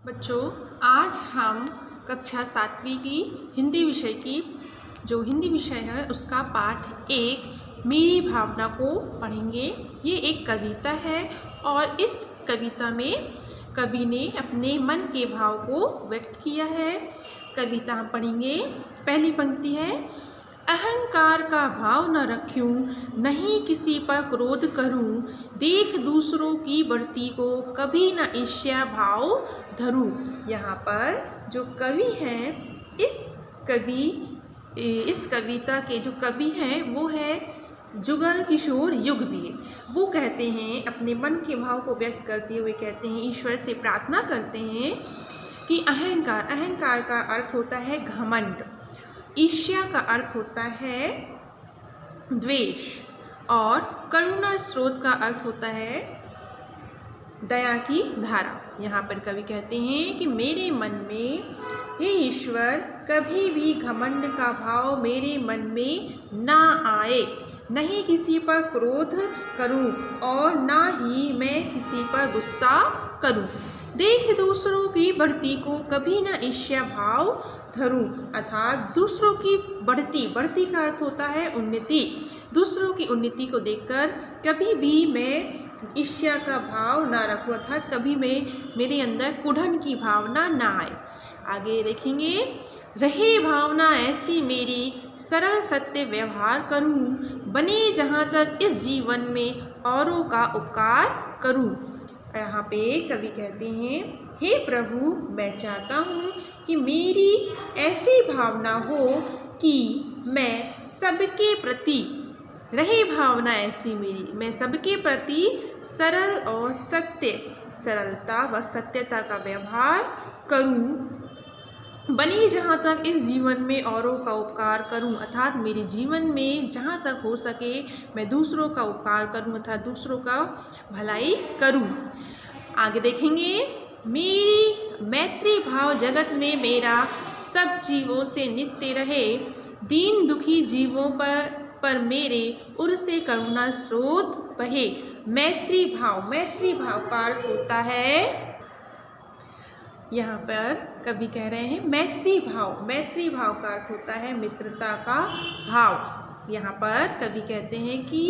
बच्चों, आज हम कक्षा 7वीं की हिंदी विषय की जो हिंदी विषय है उसका पाठ 1 मेरी भावना को पढ़ेंगे। ये एक कविता है और इस कविता में कवि ने अपने मन के भाव को व्यक्त किया है। कविता हम पढ़ेंगे। पहली पंक्ति है, अहंकार का भाव न रखूं, नहीं किसी पर क्रोध करूं, देख दूसरों की बढ़ती को कभी न ईर्ष्या भाव धरूं। यहाँ पर जो कवि हैं इस कविता के जो कवि हैं वो है जुगल किशोर युगवीर। वो कहते हैं, अपने मन के भाव को व्यक्त करते हुए कहते हैं, ईश्वर से प्रार्थना करते हैं कि अहंकार का अर्थ होता है घमंड, ईर्ष्या का अर्थ होता है द्वेष और करुणा स्रोत का अर्थ होता है दया की धारा। यहाँ पर कवि कहते हैं कि मेरे मन में, हे ईश्वर, कभी भी घमंड का भाव मेरे मन में ना आए, नहीं किसी पर क्रोध करूं और ना ही मैं किसी पर गुस्सा करूं, देख दूसरों की बढ़ती को कभी ना ईर्ष्या भाव धरूं। अर्थात दूसरों की बढ़ती का अर्थ होता है उन्नति। दूसरों की उन्नति को देखकर कभी भी मैं ईर्ष्या का भाव ना रखूं, अर्थात कभी मेरे अंदर कुढ़न की भावना ना आए। आगे देखेंगे, रहे भावना ऐसी मेरी, सरल सत्य व्यवहार करूं, बने जहाँ तक इस जीवन में औरों का उपकार करूं। यहाँ पे कवि कहते हैं, हे प्रभु, मैं चाहता हूँ कि मेरी ऐसी भावना हो कि मैं सबके प्रति, रहे भावना ऐसी मेरी, मैं सबके प्रति सरल और सरलता व सत्यता का व्यवहार करूं, बने जहाँ तक इस जीवन में औरों का उपकार करूं, अर्थात मेरे जीवन में जहाँ तक हो सके मैं दूसरों का उपकार करूं, अर्थात दूसरों का भलाई करूं। आगे देखेंगे, मेरी मैत्री भाव जगत में मेरा सब जीवों से नित्य रहे, दीन दुखी जीवों पर मेरे उर से करुणा स्रोत बहे। मैत्री भाव का अर्थ होता है, यहाँ पर कवि कह रहे हैं मैत्री भाव का अर्थ होता है मित्रता का भाव। यहाँ पर कवि कहते हैं कि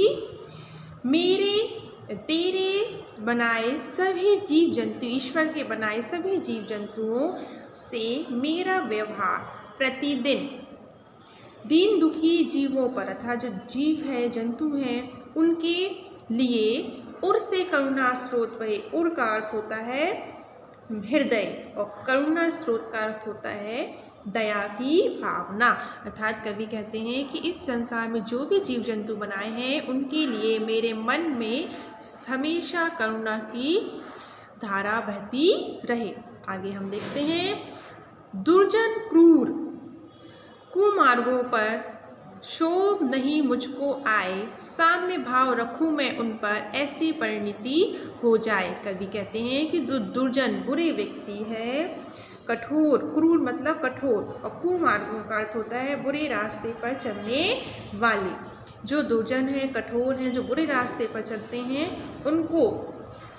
तेरे बनाए सभी जीव जंतु, ईश्वर के बनाए सभी जीव जंतुओं से मेरा व्यवहार प्रतिदिन दीन दुखी जीवों पर, अर्थात जो जीव है, जंतु हैं, उनके लिए उर से करुणा स्रोत बहे। उर का अर्थ होता है हृदय और करुणा स्रोत का अर्थ होता है दया की भावना। अर्थात कवि कहते हैं कि इस संसार में जो भी जीव जंतु बनाए हैं उनके लिए मेरे मन में हमेशा करुणा की धारा बहती रहे। आगे हम देखते हैं, दुर्जन क्रूर कुमार्गों पर शोभ नहीं मुझको आए, साम्य भाव रखूं मैं उन पर, ऐसी परिणति हो जाए। कवि कहते हैं कि दुर्जन बुरे व्यक्ति है, कठोर, क्रूर मतलब कठोर, और कुमार्गों का अर्थ होता है बुरे रास्ते पर चलने वाले। जो दुर्जन हैं, कठोर हैं, जो बुरे रास्ते पर चलते हैं, उनको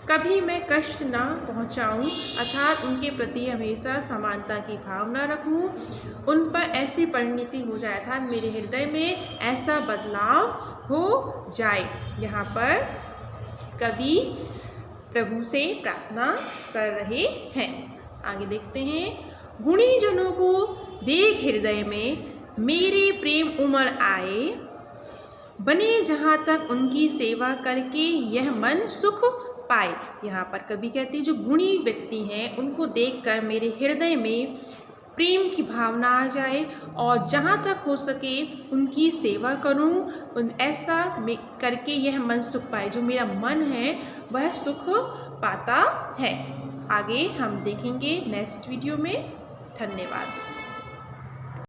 कभी मैं कष्ट ना पहुंचाऊं, अर्थात उनके प्रति हमेशा समानता की भावना रखूं, उन पर ऐसी परिणति हो जाए, अर्थात मेरे हृदय में ऐसा बदलाव हो जाए। यहाँ पर कवि प्रभु से प्रार्थना कर रहे हैं। आगे देखते हैं, गुणी जनों को देख हृदय में मेरे प्रेम उमड़ आए, बने जहाँ तक उनकी सेवा करके यह मन सुख पाए। यहाँ पर कवि कहते हैं जो गुणी व्यक्ति हैं उनको देखकर मेरे हृदय में प्रेम की भावना आ जाए और जहाँ तक हो सके उनकी सेवा करूँ, ऐसा करके यह मन सुख पाए। जो मेरा मन है वह सुख पाता है। आगे हम देखेंगे नेक्स्ट वीडियो में। धन्यवाद।